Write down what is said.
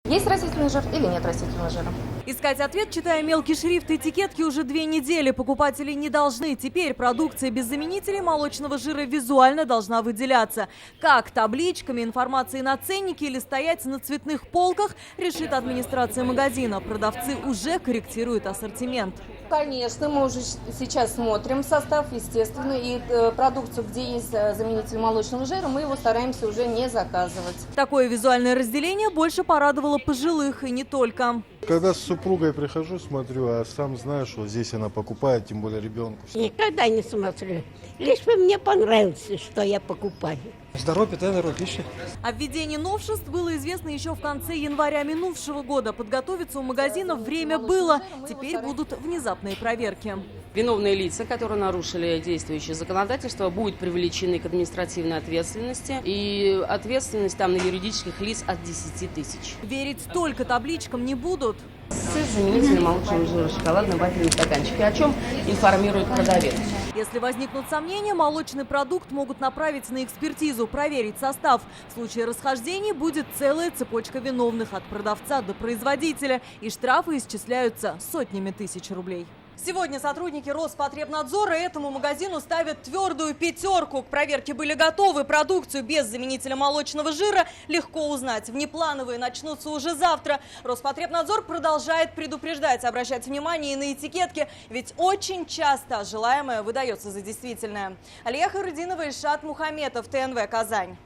Есть растительный жир или нет растительного жира? Искать ответ, читая мелкий шрифт этикетки, уже 2 недели. Покупатели не должны. Теперь продукция без заменителей молочного жира визуально должна выделяться. Как табличками, информацией на ценнике или стоять на цветных полках, решит администрация магазина. Продавцы уже корректируют ассортимент. Конечно, мы уже сейчас смотрим состав, естественно, и продукцию, где есть заменитель молочного жира, мы его стараемся уже не заказывать. Такое визуальное разделение больше порадовало пожилых и не только. Когда с супругой прихожу, смотрю, а сам знаю, что здесь она покупает, тем более ребенку. Никогда не смотрю. Лишь бы мне понравилось, что я покупаю. Здоровье, питание, здоровье, пища. О введении новшеств было известно еще в конце января минувшего года. Подготовиться у магазинов время было. Теперь будут внезапные проверки. Виновные лица, которые нарушили действующее законодательство, будут привлечены к административной ответственности. И ответственность там на юридических лиц от 10 тысяч. Верить только табличкам не будут. С заменителем молочного жира шоколадно-вафельные стаканчики, о чем информирует продавец. Если возникнут сомнения, молочный продукт могут направить на экспертизу, проверить состав. В случае расхождений будет целая цепочка виновных от продавца до производителя. И штрафы исчисляются сотнями тысяч рублей. Сегодня сотрудники Роспотребнадзора этому магазину ставят твердую 5. К проверке были готовы. Продукцию без заменителя молочного жира легко узнать. Внеплановые начнутся уже завтра. Роспотребнадзор продолжает предупреждать, обращать внимание и на этикетки, ведь очень часто желаемое выдается за действительное. Алия Хайрудинова, Ильшат Мухаметов, ТНВ, Казань.